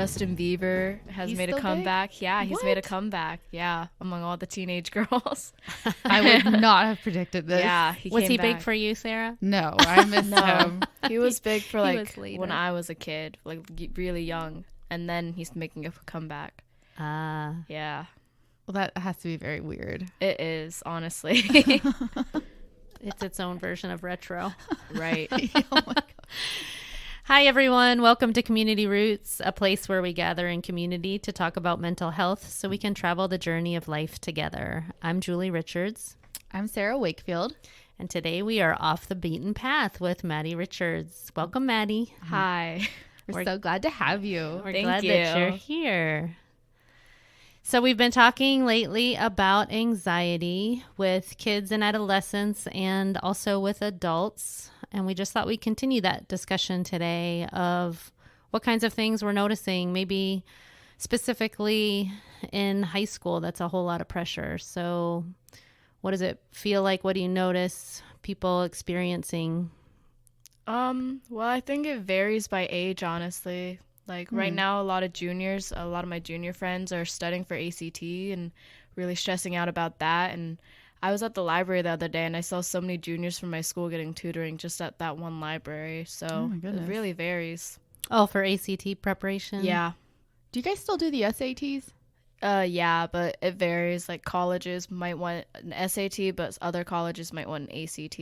Justin Bieber has He's made a still comeback. big? Yeah, he's What? made a comeback. Yeah, among all the teenage girls. I would not have predicted this. Yeah, Was came he back. big for you, Sarah? No, I missed No, him. he was big for He like was later. when I was a kid, like really young, and then he's making a comeback. Ah. Yeah, Well, that has to be very weird. it is honestly. It's its own version of retro. Right. Oh my God. Hi, everyone. Welcome to Community Roots, a place where we gather in community to talk about mental health so we can travel the journey of life together. I'm Julie Richards, I'm Sarah Wakefield. and today we are off the beaten path with Maddie Richards. Welcome, Maddie. Hi. We're so glad to have you. We're Thank glad you. that you're here. So we've been talking lately about anxiety with kids and adolescents and also with adults. And we just thought we'd continue that discussion today of what kinds of things we're noticing, maybe specifically in high school. That's a whole lot of pressure. So what does it feel like? What do you notice people experiencing? Well, I think it varies by age, honestly. Like right now, a lot of my junior friends are studying for ACT and really stressing out about that. And I was at the library the other day and I saw so many juniors from my school getting tutoring just at that one library. So my it goodness. really varies. Oh, for ACT preparation? Yeah. Do you guys still do the SATs? Yeah, but it varies. Like colleges might want an SAT, but other colleges might want an ACT.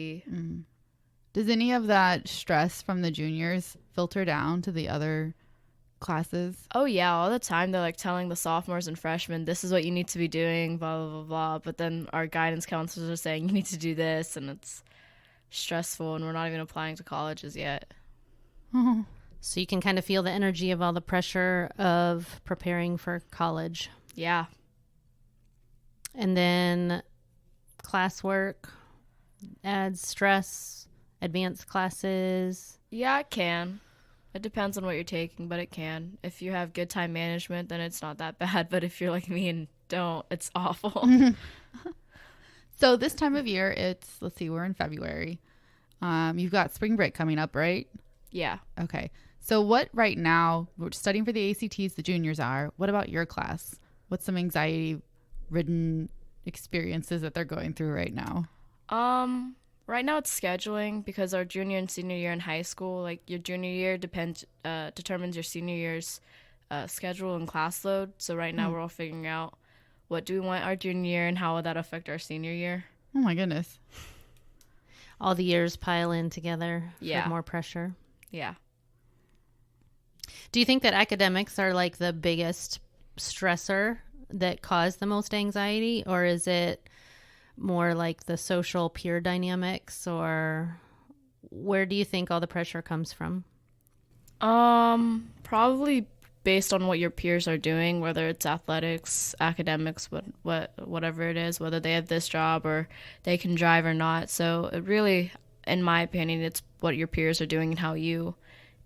Does any of that stress from the juniors filter down to the other classes? Oh yeah, all the time they're like telling the sophomores and freshmen, this is what you need to be doing, blah, blah, blah, blah. But then our guidance counselors are saying, you need to do this, and it's stressful, and we're not even applying to colleges yet. So you can kind of feel the energy of all the pressure of preparing for college. Yeah. And then classwork adds stress, advanced classes. Yeah, it can. It depends on what you're taking, but it can. If you have good time management, then it's not that bad. But if you're like me and don't, it's awful. So this time of year, let's see, we're in February. You've got spring break coming up, right? Yeah. Okay. So what right now, we're studying for the ACTs, the juniors are. What about your class? What's some anxiety-ridden experiences that they're going through right now? Right now it's scheduling because our junior and senior year in high school, like your junior year determines your senior year's schedule and class load. So right now we're all figuring out what do we want our junior year and how will that affect our senior year. Oh my goodness. All the years pile in together Yeah. for more pressure. Yeah. Do you think that academics are like the biggest stressor that cause the most anxiety, or is it more like the social peer dynamics, or where do you think all the pressure comes from? Probably based on what your peers are doing, whether it's athletics, academics, whatever it is, whether they have this job or they can drive or not. So it really, in my opinion, it's what your peers are doing and how you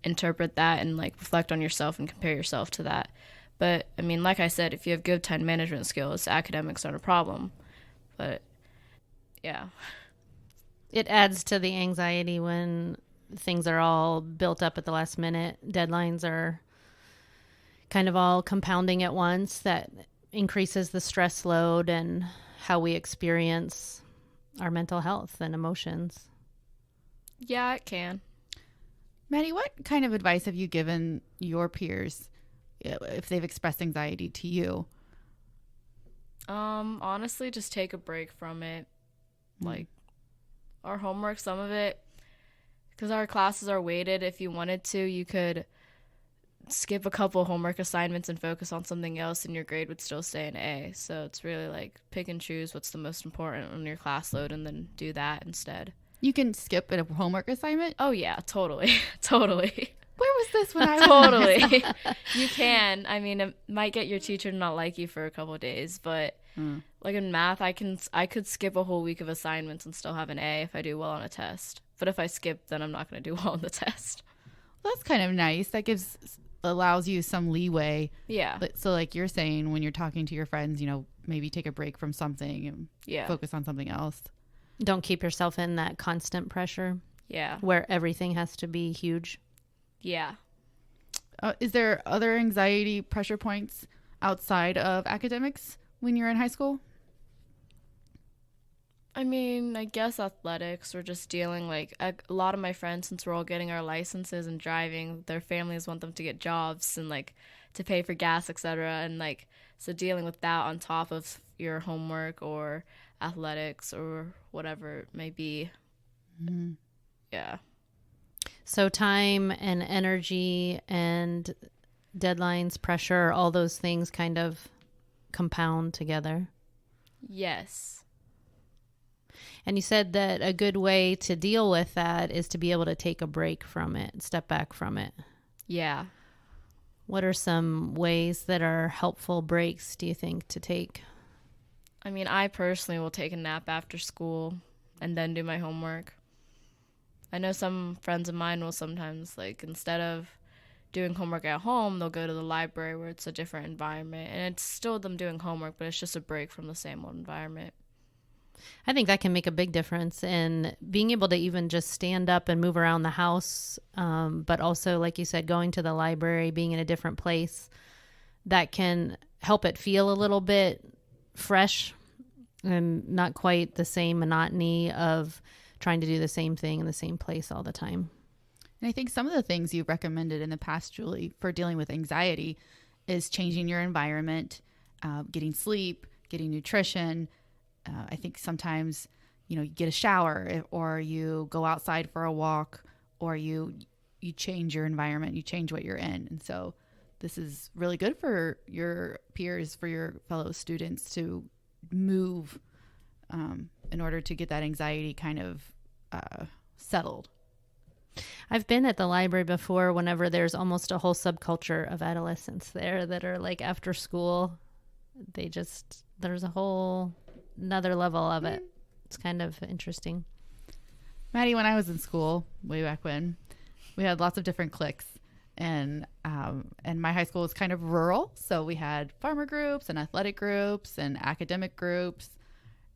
interpret that and like reflect on yourself and compare yourself to that. But I mean, like I said, if you have good time management skills, academics aren't a problem. But yeah. It adds to the anxiety when things are all built up at the last minute. Deadlines are kind of all compounding at once. That increases the stress load and how we experience our mental health and emotions. Yeah, it can. Maddie, what kind of advice have you given your peers if they've expressed anxiety to you? Honestly, just take a break from it. Like our homework, some of it, because our classes are weighted. If you wanted to, you could skip a couple homework assignments and focus on something else and your grade would still stay an A. So it's really like pick and choose what's the most important on your class load and then do that instead. You can skip a homework assignment? Oh yeah, totally. Totally. Where was this when I was Totally. You can. I mean, it might get your teacher to not like you for a couple of days, but like in math, I could skip a whole week of assignments and still have an A if I do well on a test. But if I skip, then I'm not going to do well on the test. Well, that's kind of nice. That allows you some leeway. Yeah. So like you're saying, when you're talking to your friends, maybe take a break from something and focus on something else. Don't keep yourself in that constant pressure Yeah. where everything has to be huge. Yeah. Is there other anxiety pressure points outside of academics when you're in high school? I mean, I guess athletics or just dealing like a lot of my friends, since we're all getting our licenses and driving, their families want them to get jobs and like to pay for gas, etc. And like so dealing with that on top of your homework or athletics or whatever it may be. Mm-hmm. Yeah. So time and energy and deadlines, pressure, all those things kind of compound together. Yes. And you said that a good way to deal with that is to be able to take a break from it, step back from it. Yeah. What are some ways that are helpful breaks, do you think, to take? I mean, I personally will take a nap after school and then do my homework. I know some friends of mine will sometimes, like, instead of doing homework at home, they'll go to the library where it's a different environment. And it's still them doing homework, but it's just a break from the same old environment. I think that can make a big difference in being able to even just stand up and move around the house. But also, like you said, going to the library, being in a different place, that can help it feel a little bit fresh and not quite the same monotony of trying to do the same thing in the same place all the time. And I think some of the things you've recommended in the past, Julie, for dealing with anxiety is changing your environment, getting sleep, getting nutrition. I think sometimes, you get a shower or you go outside for a walk or you change your environment, you change what you're in. And so this is really good for your peers, for your fellow students to move in order to get that anxiety kind of settled. I've been at the library before whenever there's almost a whole subculture of adolescents there that are like after school. There's a whole another level of it. It's kind of interesting. Maddie, when I was in school way back when, we had lots of different cliques. And my high school was kind of rural. So we had farmer groups and athletic groups and academic groups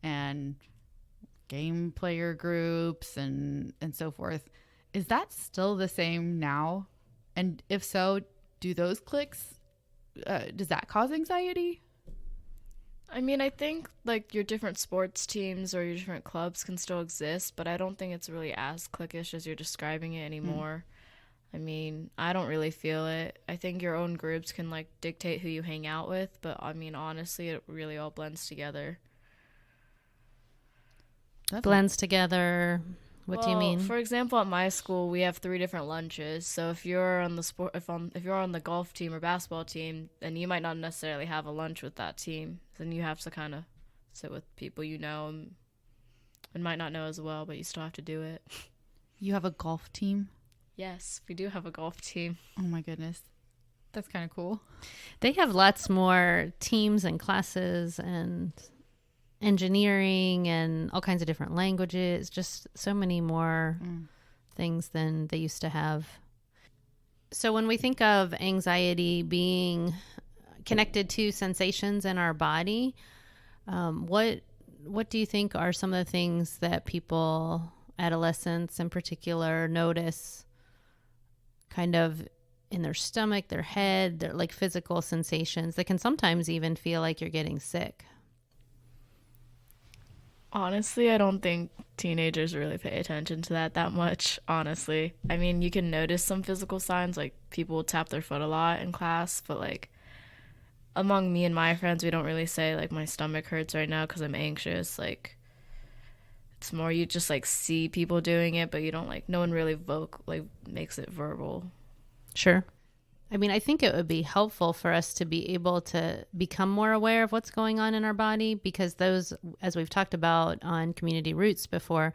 and game player groups and so forth. Is that still the same now? And if so, do those cliques, does that cause anxiety? I mean, I think like your different sports teams or your different clubs can still exist, but I don't think it's really as cliquish as you're describing it anymore. I mean, I don't really feel it. I think your own groups can like dictate who you hang out with, but I mean, honestly, it really all blends together. Blends together. What do you mean? For example, at my school, we have 3 different lunches. So if you're on the if you're on the golf team or basketball team, then you might not necessarily have a lunch with that team. Then you have to kind of sit with people you know and might not know as well, but you still have to do it. You have a golf team? Yes, we do have a golf team. Oh my goodness. That's kind of cool. They have lots more teams and classes and engineering and all kinds of different languages, just so many more things than they used to have. So when we think of anxiety being connected to sensations in our body, what do you think are some of the things that people, adolescents in particular, notice kind of in their stomach, their head, their like physical sensations that can sometimes even feel like you're getting sick? Honestly, I don't think teenagers really pay attention to that much, honestly. I mean, you can notice some physical signs, like people will tap their foot a lot in class, but like among me and my friends, we don't really say like my stomach hurts right now because I'm anxious. Like it's more you just like see people doing it, but you don't like, no one really makes it verbal. Sure. I mean, I think it would be helpful for us to be able to become more aware of what's going on in our body, because those, as we've talked about on Community Roots before,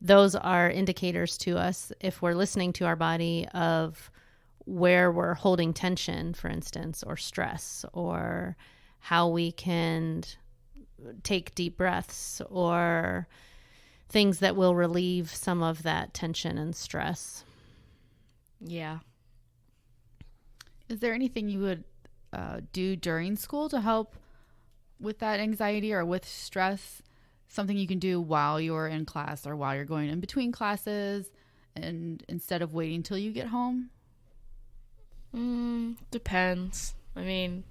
those are indicators to us if we're listening to our body of where we're holding tension, for instance, or stress, or how we can take deep breaths, or things that will relieve some of that tension and stress. Yeah. Is there anything you would do during school to help with that anxiety or with stress? Something you can do while you're in class or while you're going in between classes and instead of waiting till you get home? Depends. I mean,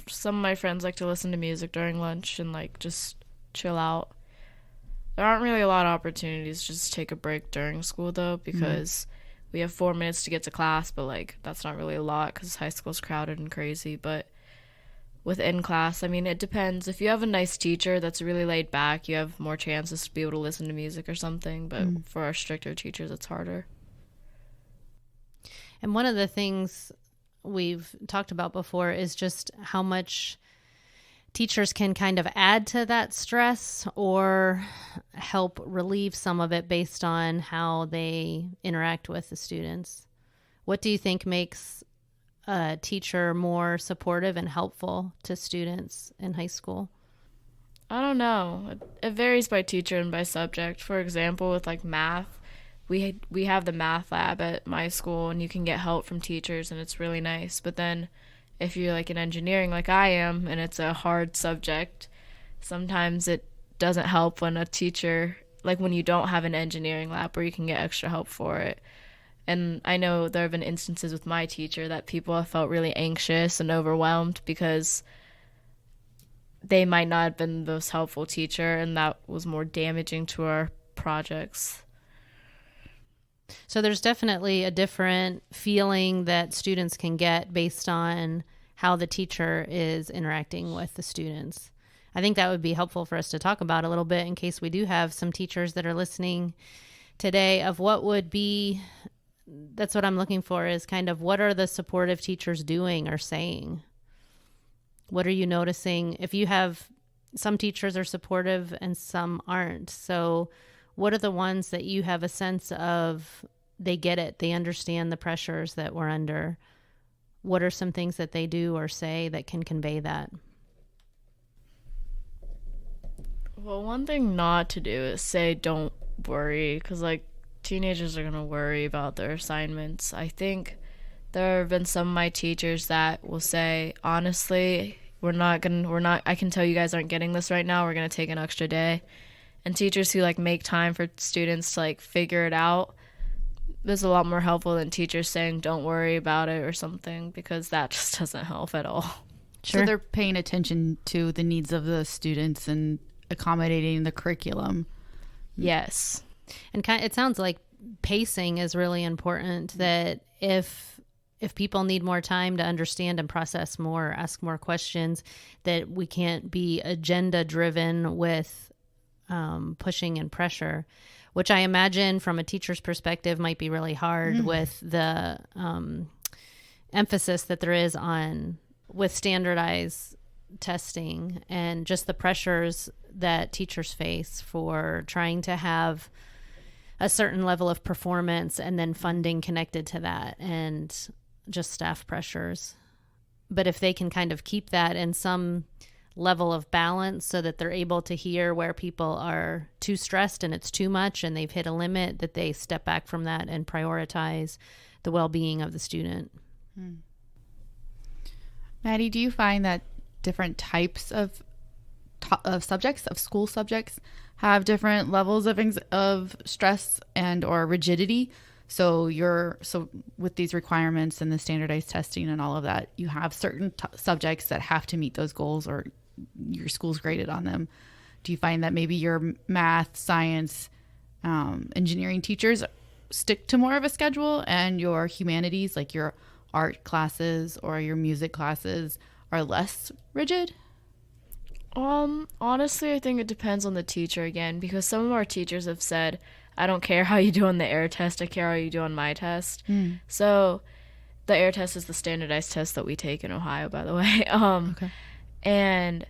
some of my friends like to listen to music during lunch and like just chill out. There aren't really a lot of opportunities to just take a break during school though, because we have 4 minutes to get to class, but like that's not really a lot because high school's crowded and crazy. But within class, I mean, it depends. If you have a nice teacher that's really laid back, you have more chances to be able to listen to music or something. But for our stricter teachers, it's harder. And one of the things we've talked about before is just how much teachers can kind of add to that stress or help relieve some of it based on how they interact with the students. What do you think makes a teacher more supportive and helpful to students in high school? I don't know. It varies by teacher and by subject. For example, with like math, we have the math lab at my school, and you can get help from teachers, and it's really nice. But then if you're like in engineering like I am, and it's a hard subject, sometimes it doesn't help when a teacher, like when you don't have an engineering lab where you can get extra help for it. And I know there have been instances with my teacher that people have felt really anxious and overwhelmed because they might not have been the most helpful teacher, and that was more damaging to our projects. So there's definitely a different feeling that students can get based on how the teacher is interacting with the students. I think that would be helpful for us to talk about a little bit in case we do have some teachers that are listening today of what would be, that's what I'm looking for, is kind of what are the supportive teachers doing or saying? What are you noticing? If you have, some teachers are supportive and some aren't. So what are the ones that you have a sense of they get it, they understand the pressures that we're under? What are some things that they do or say that can convey that? Well, one thing not to do is say don't worry, because like teenagers are going to worry about their assignments. I think there have been some of my teachers that will say, honestly, I can tell you guys aren't getting this right now. We're going to take an extra day. And teachers who like make time for students to like figure it out, is a lot more helpful than teachers saying don't worry about it or something, because that just doesn't help at all. Sure. So they're paying attention to the needs of the students and accommodating the curriculum. Yes. And it sounds like pacing is really important, that if people need more time to understand and process more, ask more questions, that we can't be agenda driven with pushing and pressure, which I imagine from a teacher's perspective might be really hard with the emphasis that there is on with standardized testing and just the pressures that teachers face for trying to have a certain level of performance and then funding connected to that and just staff pressures. But if they can kind of keep that in some level of balance so that they're able to hear where people are too stressed and it's too much and they've hit a limit, that they step back from that and prioritize the well-being of the student. Maddie, do you find that different types of subjects, of school subjects, have different levels of stress and or rigidity? So with these requirements and the standardized testing and all of that, you have certain subjects that have to meet those goals, or your school's graded on them. Do you find that maybe your math, science, engineering teachers stick to more of a schedule, and your humanities, like your art classes or your music classes, are less rigid? Honestly, I think it depends on the teacher again, because some of our teachers have said, I don't care how you do on the air test, I care how you do on my test. So the air test is the standardized test that we take in Ohio, by the way. Okay. And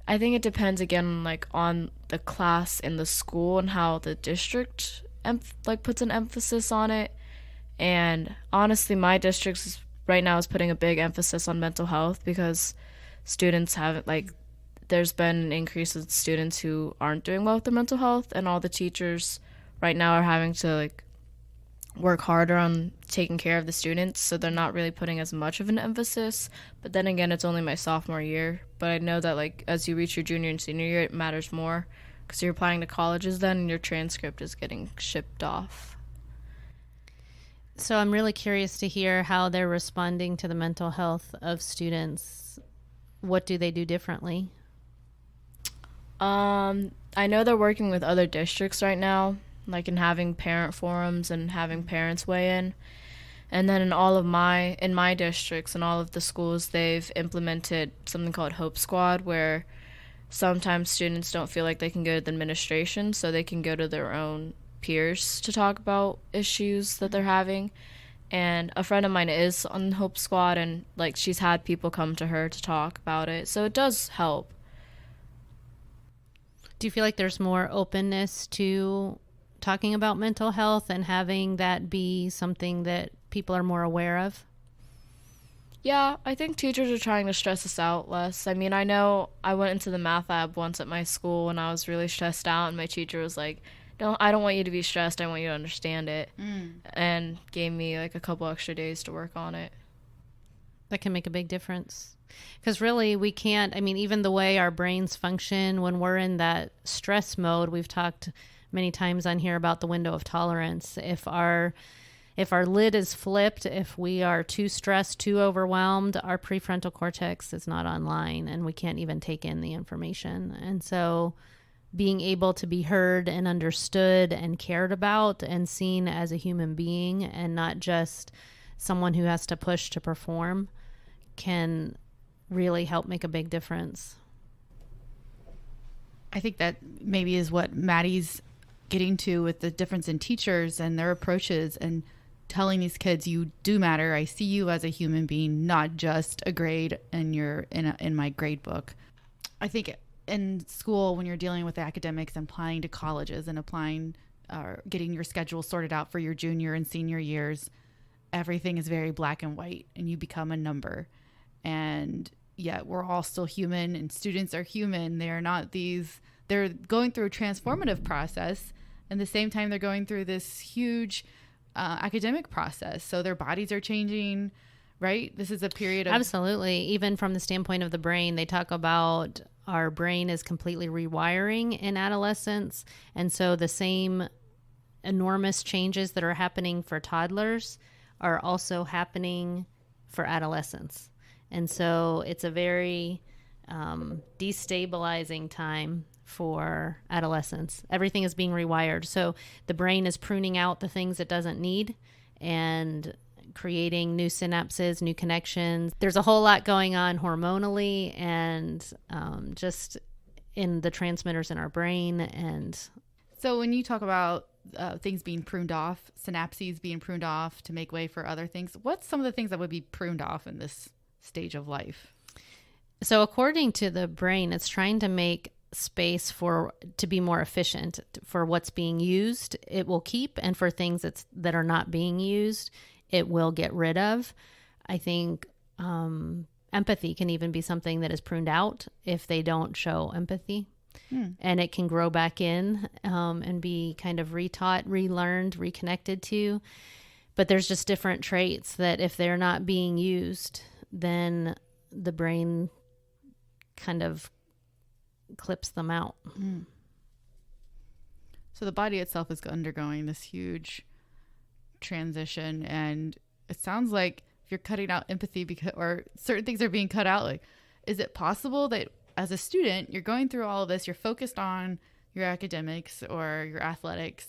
I think it depends again, like on the class in the school and how the district puts an emphasis on it. And honestly, my district right now is putting a big emphasis on mental health, because students haven't, there's been an increase in students who aren't doing well with their mental health, and all the teachers right now are having to work harder on taking care of the students, so they're not really putting as much of an emphasis. But then again, it's only my sophomore year, but I know that as you reach your junior and senior year, it matters more, because you're applying to colleges then, and your transcript is getting shipped off. So I'm really curious to hear how they're responding to the mental health of students. What do they do differently? I know they're working with other districts right now, like in having parent forums and having parents weigh in. And then in my districts and all of the schools, they've implemented something called Hope Squad, where sometimes students don't feel like they can go to the administration, so they can go to their own peers to talk about issues that they're having. And a friend of mine is on Hope Squad, and like she's had people come to her to talk about it, so it does help. Do you feel like there's more openness to talking about mental health and having that be something that people are more aware of? Yeah, I think teachers are trying to stress us out less. I mean, I know I went into the math lab once at my school and I was really stressed out, and my teacher was like, I don't want you to be stressed, I want you to understand it," and gave me like a couple extra days to work on it. That can make a big difference. Because really, we can't, I mean, even the way our brains function when we're in that stress mode, we've talked many times on here about the window of tolerance. If our lid is flipped, if we are too stressed, too overwhelmed, our prefrontal cortex is not online and we can't even take in the information. And so being able to be heard and understood and cared about and seen as a human being and not just someone who has to push to perform can really help make a big difference. I think that maybe is what Maddie's getting to with the difference in teachers and their approaches and telling these kids, you do matter. I see you as a human being, not just a grade in my grade book. I think in school, when you're dealing with academics and applying to colleges and applying or getting your schedule sorted out for your junior and senior years, everything is very black and white and you become a number. And yet we're all still human, and students are human. They're going through a transformative process. And at the same time, they're going through this huge academic process. So their bodies are changing, right? This is a period of... Absolutely. Even from the standpoint of the brain, they talk about our brain is completely rewiring in adolescence. And so the same enormous changes that are happening for toddlers are also happening for adolescents. And so it's a very destabilizing time for adolescents. Everything is being rewired. So the brain is pruning out the things it doesn't need and creating new synapses, new connections. There's a whole lot going on hormonally and just in the transmitters in our brain. And so when you talk about things being pruned off, synapses being pruned off to make way for other things, what's some of the things that would be pruned off in this stage of life? So according to the brain, it's trying to make space to be more efficient. For what's being used, it will keep, and for things that are not being used, it will get rid of. I think empathy can even be something that is pruned out if they don't show empathy. And it can grow back in and be kind of retaught, relearned, reconnected to. But there's just different traits that if they're not being used, then the brain kind of clips them out. So the body itself is undergoing this huge transition, and it sounds like if you're cutting out empathy or certain things are being cut out, like, is it possible that as a student, you're going through all of this, you're focused on your academics or your athletics,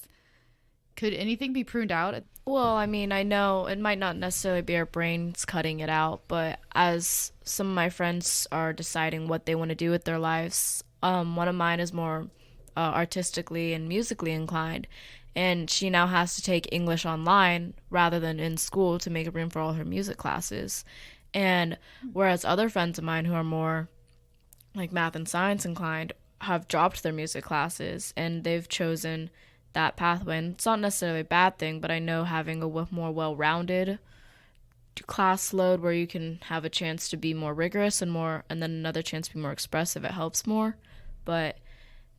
could anything be pruned out? Well, I mean, I know it might not necessarily be our brains cutting it out, but as some of my friends are deciding what they want to do with their lives, one of mine is more artistically and musically inclined, and she now has to take English online rather than in school to make room for all her music classes. And whereas other friends of mine who are more like math and science inclined have dropped their music classes and they've chosen that pathway. And it's not necessarily a bad thing, but I know having a more well-rounded class load where you can have a chance to be more rigorous and then another chance to be more expressive, it helps more. But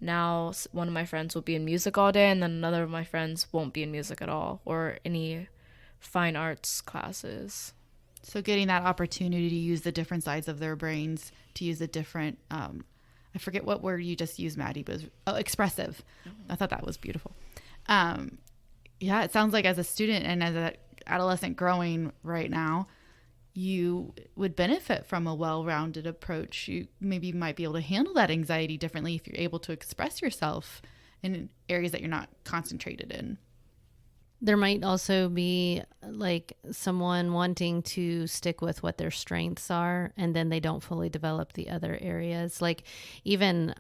now one of my friends will be in music all day, and then another of my friends won't be in music at all or any fine arts classes. So getting that opportunity to use the different sides of their brains, to use the different, I forget what word you just used, Maddie, but expressive. I thought that was beautiful. Yeah, it sounds like as a student and as adolescent growing right now, you would benefit from a well-rounded approach. You maybe might be able to handle that anxiety differently if you're able to express yourself in areas that you're not concentrated in. There might also be like someone wanting to stick with what their strengths are, and then they don't fully develop the other areas. Like even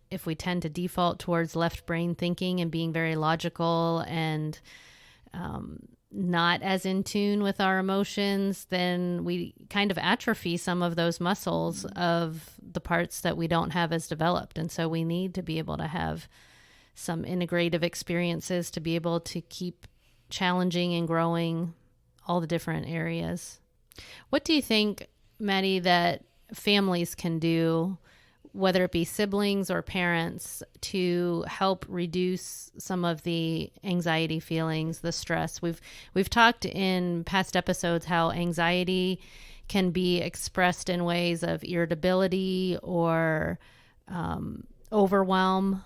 if we tend to default towards left brain thinking and being very logical and not as in tune with our emotions, then we kind of atrophy some of those muscles of the parts that we don't have as developed. And so we need to be able to have some integrative experiences to be able to keep challenging and growing all the different areas. What do you think, Maddie, that families can do, whether it be siblings or parents, to help reduce some of the anxiety feelings, the stress? We've talked in past episodes how anxiety can be expressed in ways of irritability or overwhelm,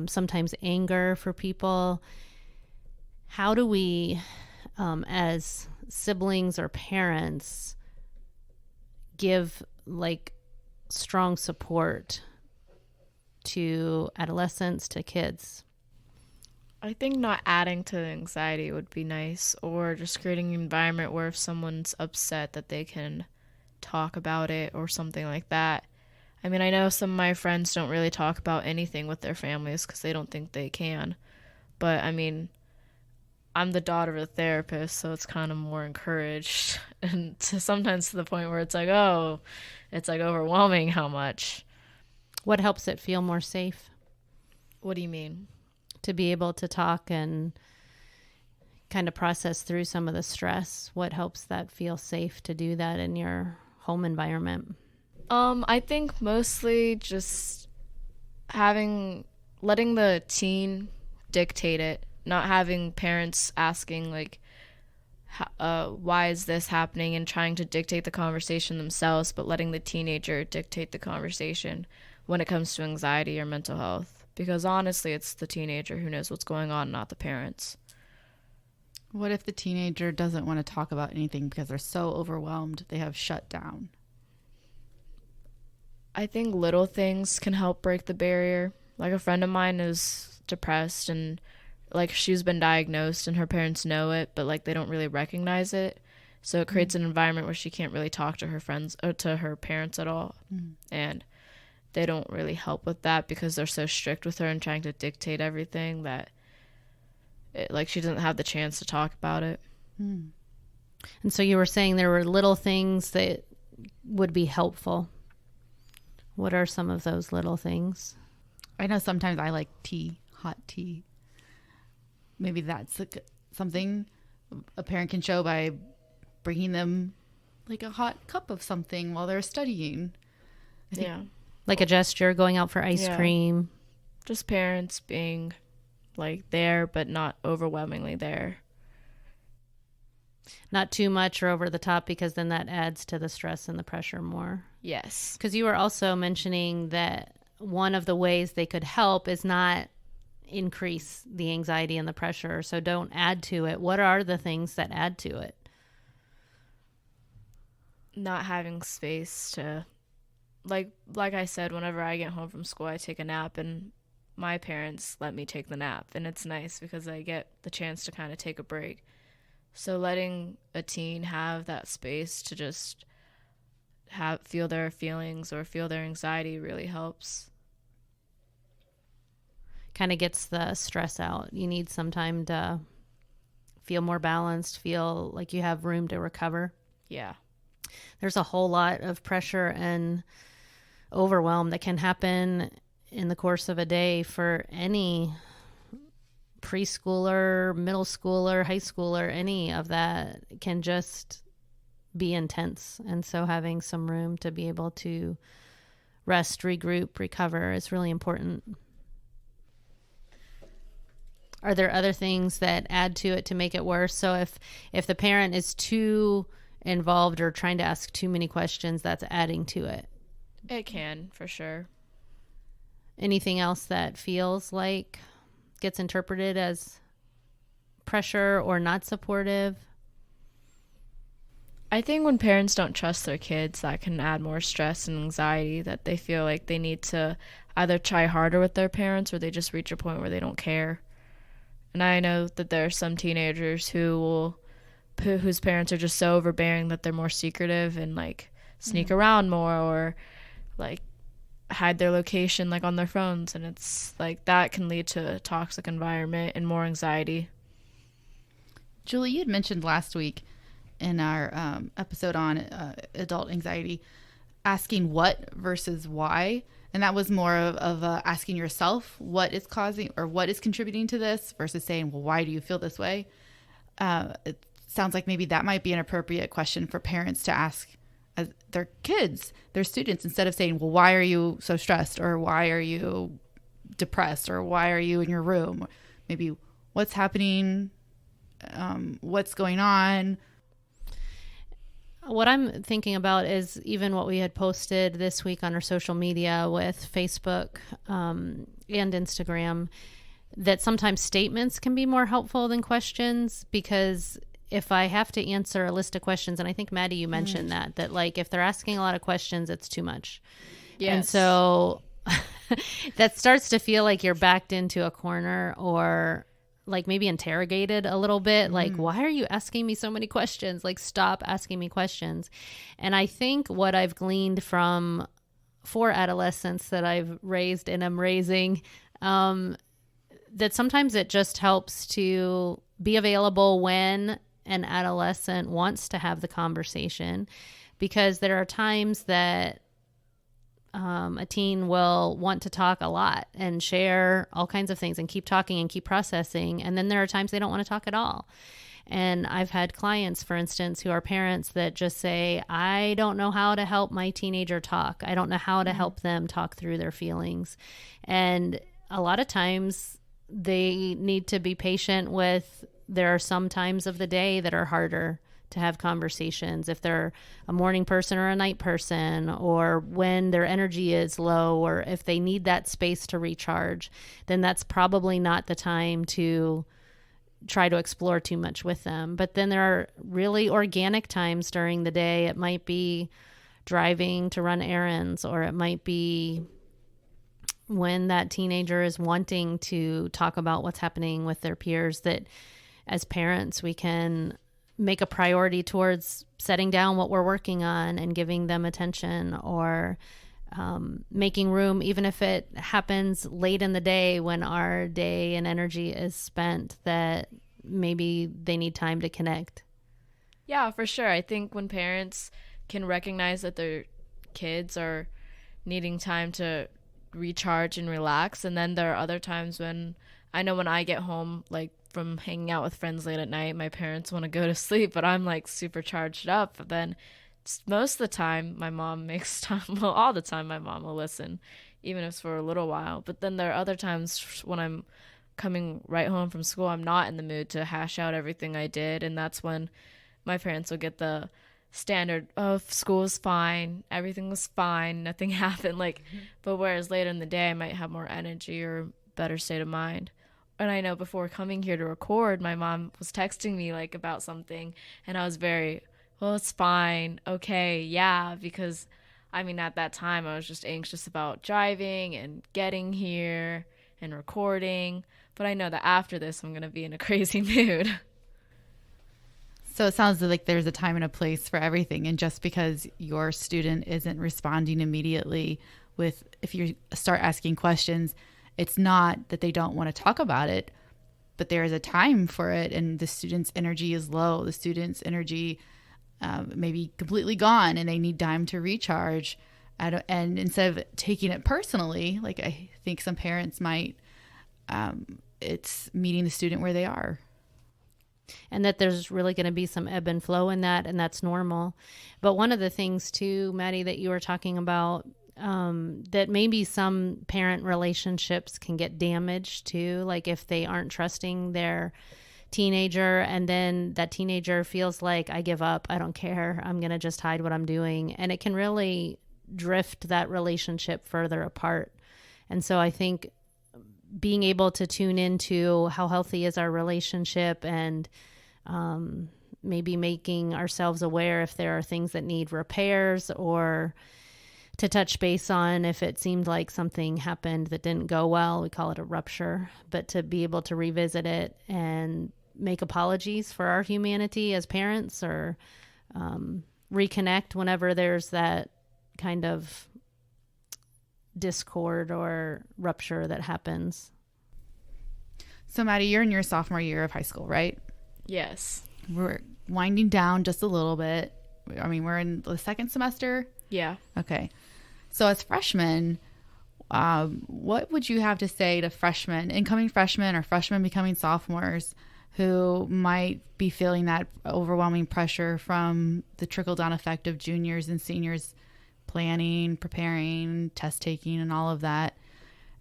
sometimes anger for people. How do we, as siblings or parents, give like strong support to adolescents, to kids? I think not adding to the anxiety would be nice, or just creating an environment where if someone's upset that they can talk about it or something like that. I mean, I know some of my friends don't really talk about anything with their families because they don't think they can. But, I mean, I'm the daughter of a therapist, so it's kind of more encouraged. And sometimes to the point where it's like, oh, it's like overwhelming how much. What helps it feel more safe? What do you mean? To be able to talk and kind of process through some of the stress. What helps that feel safe to do that in your home environment? I think mostly just letting the teen dictate it, not having parents asking like, why is this happening, and trying to dictate the conversation themselves, but letting the teenager dictate the conversation when it comes to anxiety or mental health. Because honestly, it's the teenager who knows what's going on, not the parents. What if the teenager doesn't want to talk about anything because they're so overwhelmed they have shut down? I think little things can help break the barrier. Like a friend of mine is depressed, and like she's been diagnosed and her parents know it, but like they don't really recognize it. So it creates an environment where she can't really talk to her friends or to her parents at all. And they don't really help with that because they're so strict with her and trying to dictate everything that like she doesn't have the chance to talk about it. And so you were saying there were little things that would be helpful. What are some of those little things? I know sometimes I like tea, hot tea. Maybe that's something a parent can show by bringing them like a hot cup of something while they're studying. Yeah. Like a gesture, going out for ice cream. Just parents being like there, but not overwhelmingly there. Not too much or over the top, because then that adds to the stress and the pressure more. Yes. Because you were also mentioning that one of the ways they could help is not increase the anxiety and the pressure. So don't add to it. What are the things that add to it? Not having space to, like I said, whenever I get home from school, I take a nap, and my parents let me take the nap. And it's nice because I get the chance to kind of take a break. So letting a teen have that space to just feel their feelings or feel their anxiety really helps. Kind of gets the stress out. You need some time to feel more balanced, feel like you have room to recover. Yeah. There's a whole lot of pressure and overwhelm that can happen in the course of a day for any preschooler, middle schooler, high schooler. Any of that can just be intense. And so having some room to be able to rest, regroup, recover is really important. Are there other things that add to it to make it worse? So if the parent is too involved or trying to ask too many questions, that's adding to it. It can, for sure. Anything else that feels like gets interpreted as pressure or not supportive? I think when parents don't trust their kids, that can add more stress and anxiety, that they feel like they need to either try harder with their parents or they just reach a point where they don't care. And I know that there are some teenagers whose parents are just so overbearing that they're more secretive and like sneak around more, or like hide their location like on their phones, and it's like that can lead to a toxic environment and more anxiety. Julie, you had mentioned last week in our episode on adult anxiety, asking what versus why. And that was more of asking yourself what is causing or what is contributing to this versus saying, well, why do you feel this way? It sounds like maybe that might be an appropriate question for parents to ask their kids, their students, instead of saying, well, why are you so stressed? Or why are you depressed? Or why are you in your room? Maybe what's happening? What's going on? What I'm thinking about is even what we had posted this week on our social media with Facebook and Instagram, that sometimes statements can be more helpful than questions, because if I have to answer a list of questions, and I think, Maddie, you mentioned that like if they're asking a lot of questions, it's too much. Yes. And so that starts to feel like you're backed into a corner, or like maybe interrogated a little bit. Like, why are you asking me so many questions? Like, stop asking me questions. And I think what I've gleaned from 4 adolescents that I've raised and am raising, that sometimes it just helps to be available when an adolescent wants to have the conversation, because there are times that a teen will want to talk a lot and share all kinds of things and keep talking and keep processing. And then there are times they don't want to talk at all. And I've had clients, for instance, who are parents that just say, I don't know how to help my teenager talk. I don't know how to help them talk through their feelings. And a lot of times they need to be patient with, there are some times of the day that are harder to have conversations, if they're a morning person or a night person, or when their energy is low, or if they need that space to recharge, then that's probably not the time to try to explore too much with them. But then there are really organic times during the day. It might be driving to run errands, or it might be when that teenager is wanting to talk about what's happening with their peers, that as parents we can make a priority towards setting down what we're working on and giving them attention, or making room, even if it happens late in the day when our day and energy is spent, that maybe they need time to connect. Yeah, for sure. I think when parents can recognize that their kids are needing time to recharge and relax, and then there are other times when I know when I get home, like from hanging out with friends late at night, my parents want to go to sleep, but I'm like super charged up. But then most of the time my mom makes time, well, all the time my mom will listen, even if it's for a little while. But then there are other times when I'm coming right home from school, I'm not in the mood to hash out everything I did, and that's when my parents will get the standard, oh, school was fine, everything was fine, nothing happened, like, but whereas later in the day I might have more energy or better state of mind. And I know before coming here to record, my mom was texting me like about something, and I was very, well, it's fine, okay, yeah, because I mean at that time I was just anxious about driving and getting here and recording. But I know that after this I'm going to be in a crazy mood. So it sounds like there's a time and a place for everything. And just because your student isn't responding immediately if you start asking questions, it's not that they don't want to talk about it, but there is a time for it. And the student's energy is low. The student's energy may be completely gone, and they need time to recharge. And instead of taking it personally, like I think some parents might, it's meeting the student where they are. And that there's really going to be some ebb and flow in that, and that's normal. But one of the things too, Maddie, that you were talking about, that maybe some parent relationships can get damaged too, like if they aren't trusting their teenager, and then that teenager feels like, I give up, I don't care, I'm going to just hide what I'm doing. And it can really drift that relationship further apart. And so I think being able to tune into how healthy is our relationship, and maybe making ourselves aware if there are things that need repairs, or to touch base on if it seemed like something happened that didn't go well. We call it a rupture, but to be able to revisit it and make apologies for our humanity as parents, or reconnect whenever there's that kind of discord or rupture that happens. So Maddie, you're in your sophomore year of high school, right? Yes. We're winding down just a little bit. I mean, we're in the second semester. Yeah. Okay. So as freshmen, what would you have to say to freshmen, incoming freshmen or freshmen becoming sophomores, who might be feeling that overwhelming pressure from the trickle-down effect of juniors and seniors planning, preparing, test taking, and all of that?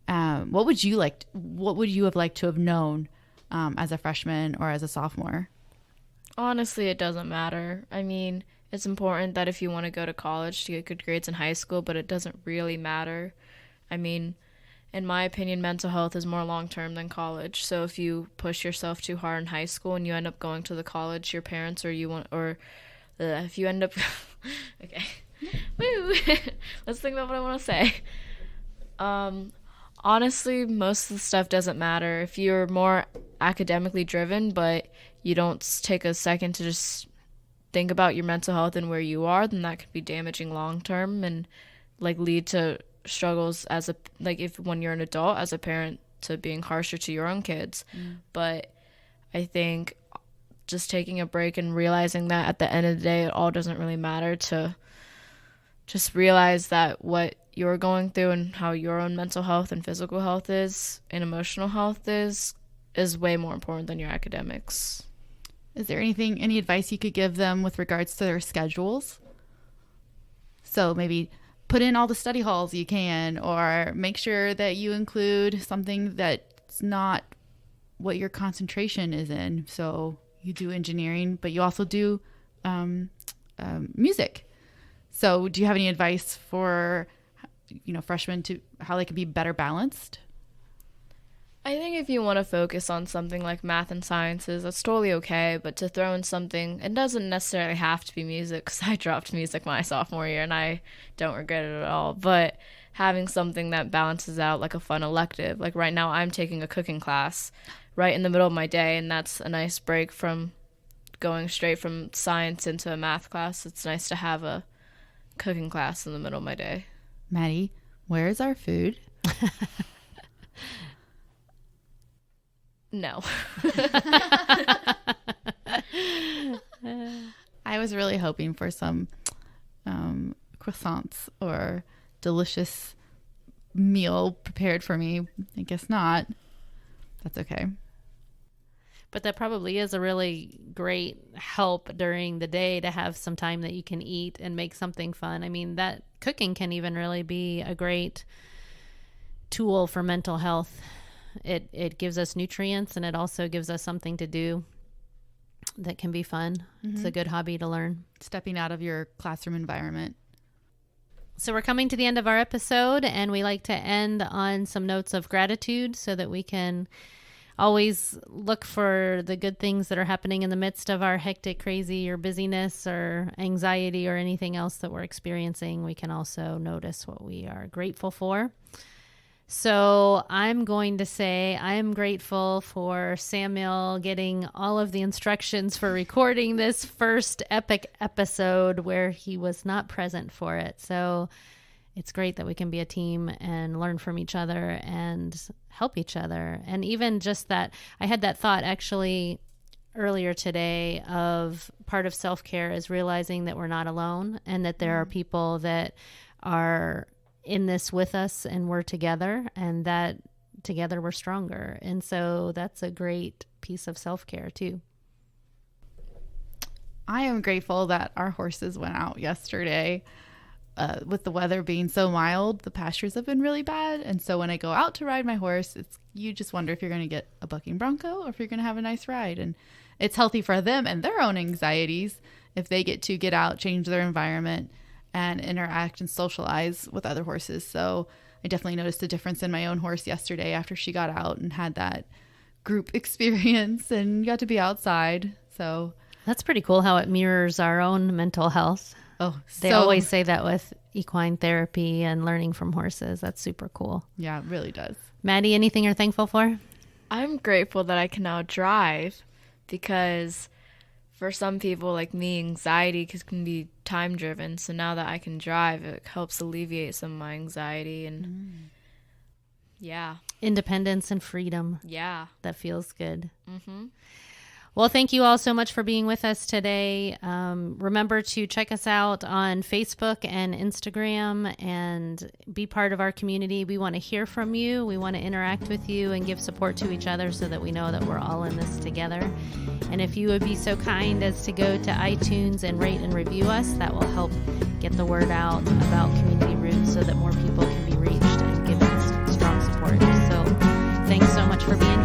What would you have liked to have known as a freshman or as a sophomore? Honestly, it doesn't matter. I mean, it's important that if you want to go to college to get good grades in high school, but it doesn't really matter. I mean, in my opinion, mental health is more long-term than college. So if you push yourself too hard in high school and you end up going to the college your parents if you end up okay. Woo. Let's think about what I want to say. Honestly, most of the stuff doesn't matter. If you're more academically driven, but you don't take a second to just think about your mental health and where you are, then that could be damaging long term and lead to struggles when you're an adult as a parent, to being harsher to your own kids. But I think just taking a break and realizing that at the end of the day, it all doesn't really matter, to just realize that what you're going through and how your own mental health and physical health is and emotional health is way more important than your academics. Is there any advice you could give them with regards to their schedules? So maybe put in all the study halls you can, or make sure that you include something that's not what your concentration is in. So you do engineering, but you also do music. So do you have any advice for freshmen to how they can be better balanced? I think if you want to focus on something like math and sciences, that's totally okay. But to throw in something, it doesn't necessarily have to be music, because I dropped music my sophomore year and I don't regret it at all. But having something that balances out, like a fun elective. Like right now I'm taking a cooking class right in the middle of my day, and that's a nice break from going straight from science into a math class. It's nice to have a cooking class in the middle of my day. Maddie, where is our food? No. I was really hoping for some croissants or delicious meal prepared for me. I guess not. That's okay. But that probably is a really great help during the day, to have some time that you can eat and make something fun. I mean, that cooking can even really be a great tool for mental health. It gives us nutrients, and it also gives us something to do that can be fun. Mm-hmm. It's a good hobby to learn. Stepping out of your classroom environment. So we're coming to the end of our episode, and we like to end on some notes of gratitude so that we can always look for the good things that are happening in the midst of our hectic, crazy, or busyness, or anxiety, or anything else that we're experiencing. We can also notice what we are grateful for. So I'm going to say I am grateful for Samuel getting all of the instructions for recording this first epic episode where he was not present for it. So it's great that we can be a team and learn from each other and help each other. And even just that, I had that thought actually earlier today of part of self-care is realizing that we're not alone, and that there are people that are in this with us, and we're together, and that together we're stronger. And so that's a great piece of self-care too. I am grateful that our horses went out yesterday. With the weather being so mild, the pastures have been really bad. And so when I go out to ride my horse, you just wonder if you're going to get a bucking bronco or if you're going to have a nice ride. And it's healthy for them and their own anxieties if they get to out, change their environment, and interact and socialize with other horses. So I definitely noticed a difference in my own horse yesterday after she got out and had that group experience and got to be outside. So That's pretty cool how it mirrors our own mental health. They always say that with equine therapy and learning from horses. That's super cool. Yeah, it really does. Maddie, anything you're thankful for? I'm grateful that I can now drive, because for some people like me, anxiety can be time driven. So now that I can drive, it helps alleviate some of my anxiety. And yeah. Independence and freedom. Yeah. That feels good. Mm-hmm. Well, thank you all so much for being with us today. Remember to check us out on Facebook and Instagram and be part of our community. We want to hear from you. We want to interact with you and give support to each other so that we know that we're all in this together. And if you would be so kind as to go to iTunes and rate and review us, that will help get the word out about Community Roots so that more people can be reached and given strong support. So thanks so much for being here.